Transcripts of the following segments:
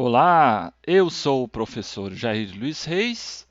Olá, eu sou o professor Jair Luiz Reis.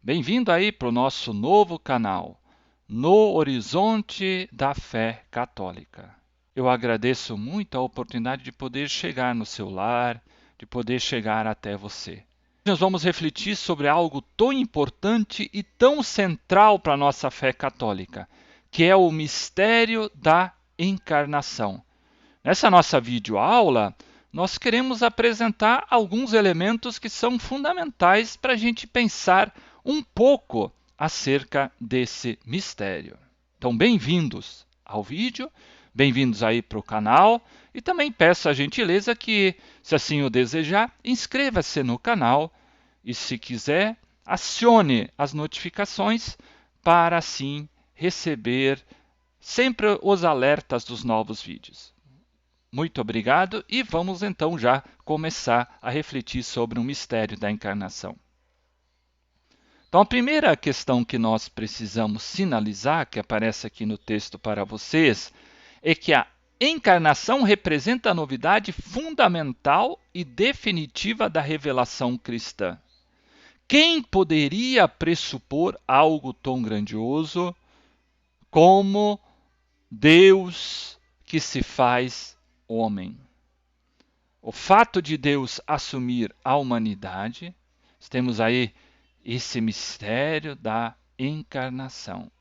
Bem-vindo aí para o nosso novo canal, No Horizonte da Fé Católica. Eu agradeço muito a oportunidade de poder chegar no seu lar, de poder chegar até você. Nós vamos refletir sobre algo tão importante e tão central para a nossa fé católica, que é o mistério da encarnação. Nessa nossa videoaula, nós queremos apresentar alguns elementos que são fundamentais para a gente pensar um pouco acerca desse mistério. Então, bem-vindos ao vídeo, bem-vindos aí para o canal e também peço a gentileza que, se assim o desejar, inscreva-se no canal e, se quiser, acione as notificações para assim receber sempre os alertas dos novos vídeos. Muito obrigado e vamos então já começar a refletir sobre o mistério da encarnação. Então, a primeira questão que nós precisamos sinalizar, que aparece aqui no texto para vocês, é que a encarnação representa a novidade fundamental e definitiva da revelação cristã. Quem poderia pressupor algo tão grandioso como Deus que se faz homem? O fato de Deus assumir a humanidade, temos aí esse mistério da encarnação.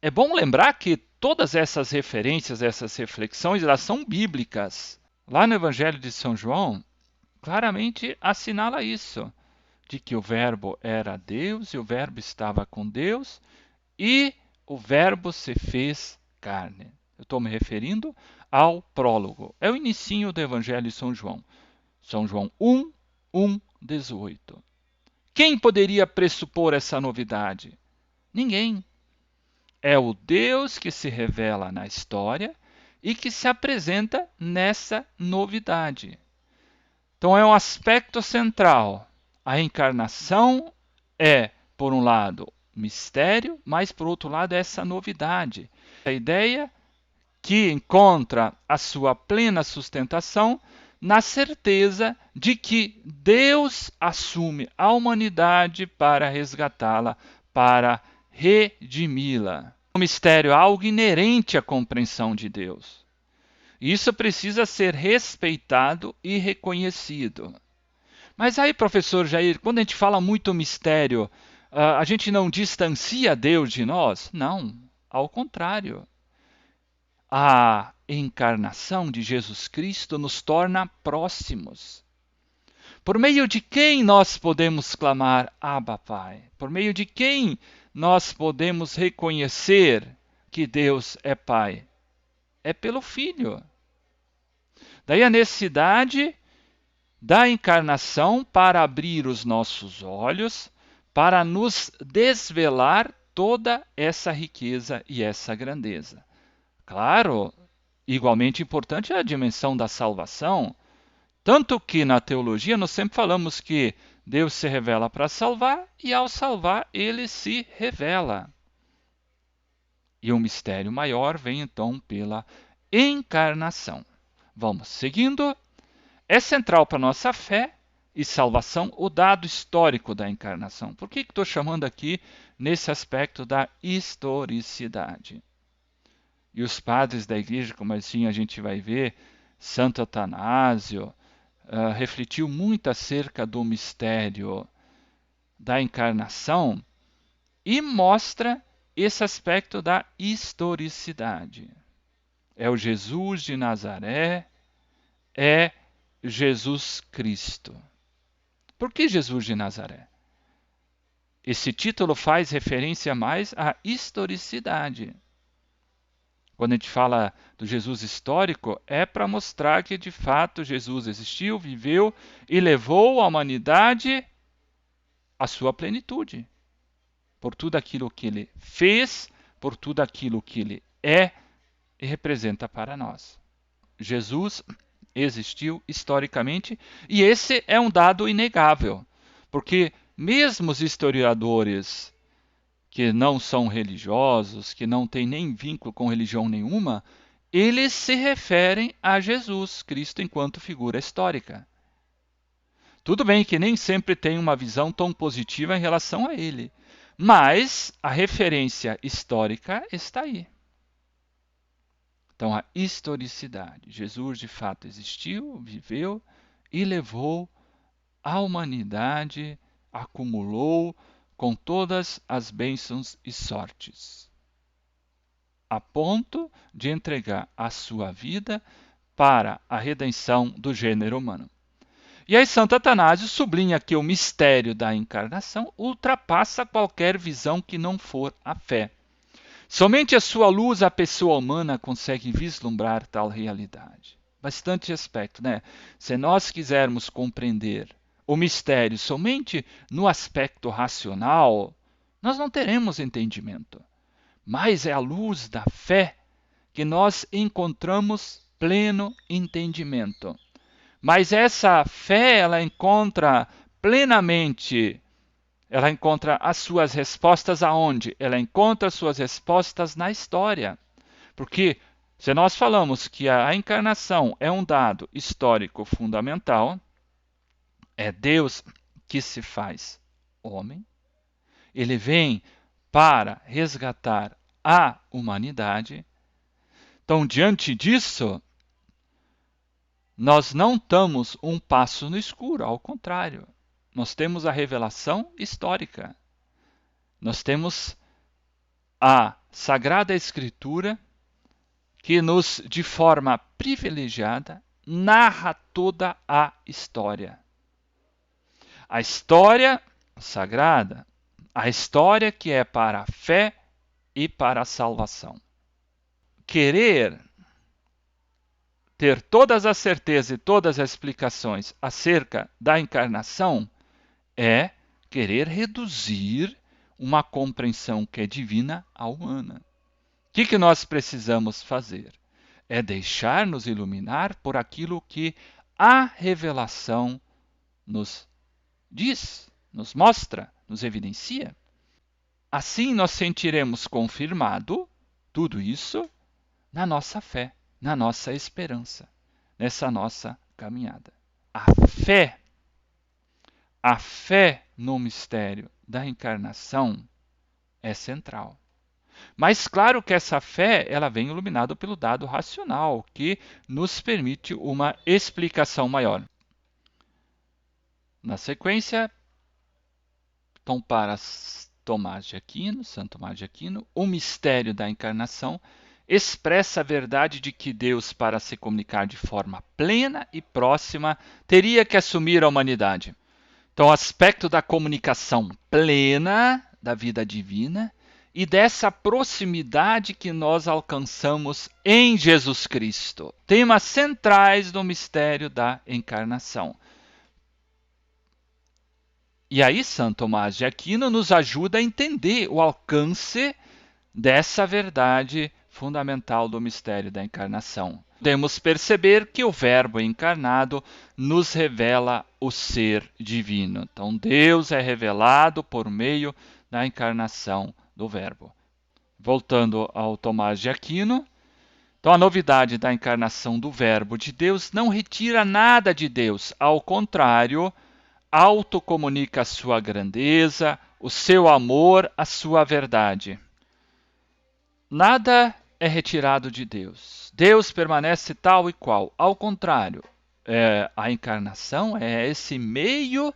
É bom lembrar que todas essas referências, essas reflexões, elas são bíblicas. Lá no Evangelho de São João, claramente assinala isso, de que o Verbo era Deus e o Verbo estava com Deus e o Verbo se fez carne. Eu estou me referindo ao prólogo. É o inicinho do Evangelho de São João. São João 1, 1, 18. Quem poderia pressupor essa novidade? Ninguém. É o Deus que se revela na história e que se apresenta nessa novidade. Então é um aspecto central. A encarnação é, por um lado, mistério, mas por outro lado, essa novidade. A ideia que encontra a sua plena sustentação na certeza de que Deus assume a humanidade para resgatá-la, para redimi-la. O mistério é algo inerente à compreensão de Deus. Isso precisa ser respeitado e reconhecido. Mas aí, professor Jair, quando a gente fala muito mistério, a gente não distancia Deus de nós? Não, ao contrário. A encarnação de Jesus Cristo nos torna próximos. Por meio de quem nós podemos clamar Abba, Pai? Por meio de quem nós podemos reconhecer que Deus é Pai? É pelo Filho. Daí a necessidade da encarnação para abrir os nossos olhos, para nos desvelar toda essa riqueza e essa grandeza. Claro, igualmente importante é a dimensão da salvação, tanto que na teologia nós sempre falamos que Deus se revela para salvar e ao salvar ele se revela. E o mistério maior vem então pela encarnação. Vamos seguindo. É central para a nossa fé e salvação o dado histórico da encarnação. Por que estou chamando aqui nesse aspecto da historicidade? E os padres da igreja, como assim a gente vai ver, Santo Atanásio, refletiu muito acerca do mistério da encarnação e mostra esse aspecto da historicidade. É o Jesus de Nazaré, é Jesus Cristo. Por que Jesus de Nazaré? Esse título faz referência mais à historicidade. Quando a gente fala do Jesus histórico, é para mostrar que de fato Jesus existiu, viveu e levou a humanidade à sua plenitude. Por tudo aquilo que ele fez, por tudo aquilo que ele é e representa para nós. Jesus existiu historicamente e esse é um dado inegável, porque mesmo os historiadores que não são religiosos, que não têm nem vínculo com religião nenhuma, eles se referem a Jesus Cristo enquanto figura histórica. Tudo bem que nem sempre tem uma visão tão positiva em relação a ele, mas a referência histórica está aí. Então, a historicidade. Jesus, de fato, existiu, viveu e levou a humanidade, acumulou com todas as bênçãos e sortes, a ponto de entregar a sua vida para a redenção do gênero humano. E aí Santo Atanásio sublinha que o mistério da encarnação ultrapassa qualquer visão que não for a fé. Somente a sua luz a pessoa humana consegue vislumbrar tal realidade. Bastante aspecto, né? Se nós quisermos compreender o mistério somente no aspecto racional, nós não teremos entendimento. Mas é a luz da fé que nós encontramos pleno entendimento. Mas essa fé, ela encontra plenamente, ela encontra as suas respostas aonde? Ela encontra as suas respostas na história. Porque se nós falamos que a encarnação é um dado histórico fundamental, é Deus que se faz homem, ele vem para resgatar a humanidade. Então, diante disso, nós não damos um passo no escuro, ao contrário. Nós temos a revelação histórica. Nós temos a Sagrada Escritura que nos, de forma privilegiada, narra toda a história. A história sagrada, a história que é para a fé e para a salvação. Querer ter todas as certezas e todas as explicações acerca da encarnação é querer reduzir uma compreensão que é divina à humana. O que nós precisamos fazer? É deixar-nos iluminar por aquilo que a revelação nos diz, nos mostra, nos evidencia. Assim nós sentiremos confirmado tudo isso na nossa fé, na nossa esperança, nessa nossa caminhada. A fé no mistério da encarnação é central. Mas claro que essa fé, ela vem iluminada pelo dado racional, que nos permite uma explicação maior. Na sequência, então, para Tomás de Aquino, Santo Tomás de Aquino, o mistério da encarnação expressa a verdade de que Deus, para se comunicar de forma plena e próxima, teria que assumir a humanidade. Então, o aspecto da comunicação plena da vida divina e dessa proximidade que nós alcançamos em Jesus Cristo. Temas centrais do mistério da encarnação. E aí, Santo Tomás de Aquino nos ajuda a entender o alcance dessa verdade fundamental do mistério da encarnação. Podemos perceber que o Verbo encarnado nos revela o ser divino. Então, Deus é revelado por meio da encarnação do Verbo. Voltando ao Tomás de Aquino, então a novidade da encarnação do Verbo de Deus não retira nada de Deus, ao contrário, autocomunica a sua grandeza, o seu amor, a sua verdade. Nada é retirado de Deus. Deus permanece tal e qual. Ao contrário, a encarnação é esse meio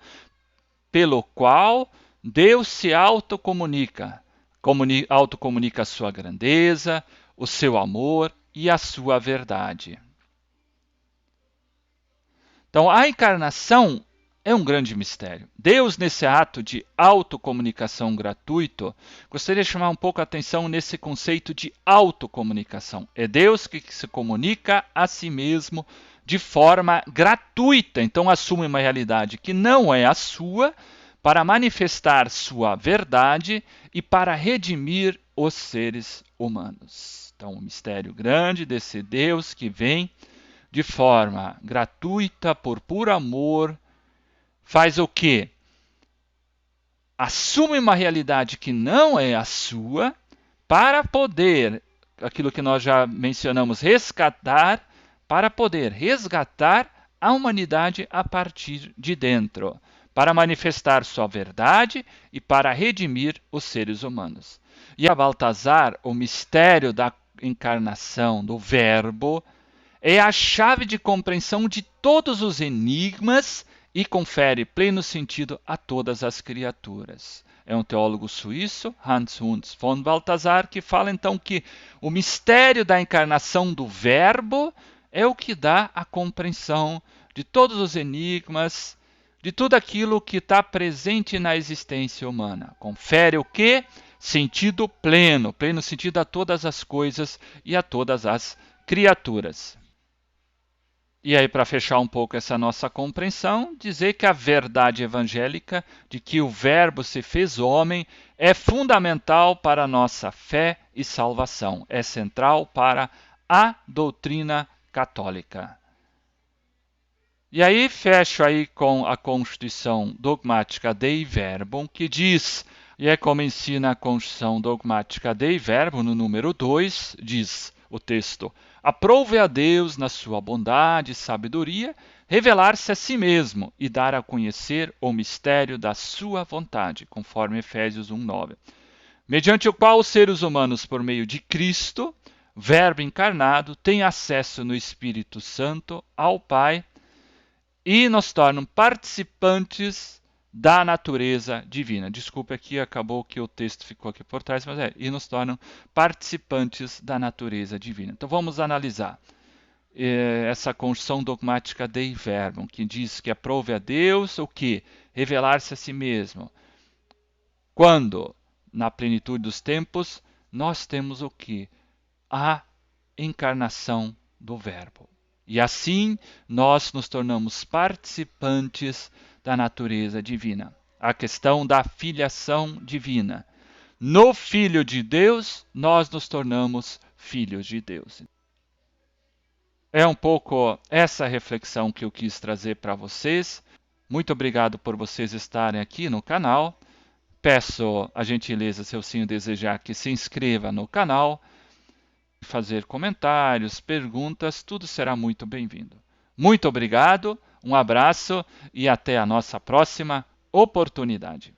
pelo qual Deus se autocomunica. Autocomunica a sua grandeza, o seu amor e a sua verdade. Então, a encarnação é um grande mistério. Deus, nesse ato de autocomunicação gratuito, gostaria de chamar um pouco a atenção nesse conceito de autocomunicação. É Deus que se comunica a si mesmo de forma gratuita. Então, assume uma realidade que não é a sua para manifestar sua verdade e para redimir os seres humanos. Então, um mistério grande desse Deus que vem de forma gratuita, por puro amor, faz o quê? Assume uma realidade que não é a sua para poder, aquilo que nós já mencionamos, resgatar, para poder resgatar a humanidade a partir de dentro, para manifestar sua verdade e para redimir os seres humanos. E a Baltazar, o mistério da encarnação do Verbo é a chave de compreensão de todos os enigmas e confere pleno sentido a todas as criaturas. É um teólogo suíço, Hans Hunz von Balthasar, que fala então que o mistério da encarnação do Verbo é o que dá a compreensão de todos os enigmas, de tudo aquilo que está presente na existência humana. Confere o quê? Sentido pleno, pleno sentido a todas as coisas e a todas as criaturas. E aí, para fechar um pouco essa nossa compreensão, dizer que a verdade evangélica de que o Verbo se fez homem é fundamental para a nossa fé e salvação, é central para a doutrina católica. E aí fecho aí com a Constituição Dogmática Dei Verbum, que diz, e é como ensina a Constituição Dogmática Dei Verbum, no número 2, diz o texto: aprove a Deus, na sua bondade e sabedoria, revelar-se a si mesmo e dar a conhecer o mistério da sua vontade, conforme Efésios 1:9, mediante o qual os seres humanos, por meio de Cristo, Verbo encarnado, têm acesso no Espírito Santo ao Pai e nos tornam participantes da natureza divina. Desculpe, aqui acabou que o texto ficou aqui por trás, mas e nos tornam participantes da natureza divina. Então vamos analisar essa construção dogmática Dei Verbum, que diz que aprove a Deus o que? Revelar-se a si mesmo. Quando, na plenitude dos tempos, nós temos o que? A encarnação do Verbo. E assim nós nos tornamos participantes da natureza divina. A questão da filiação divina. No Filho de Deus, nós nos tornamos filhos de Deus. É um pouco essa reflexão que eu quis trazer para vocês. Muito obrigado por vocês estarem aqui no canal. Peço a gentileza, se assim desejar, que se inscreva no canal. Fazer comentários, perguntas, tudo será muito bem-vindo. Muito obrigado, um abraço e até a nossa próxima oportunidade.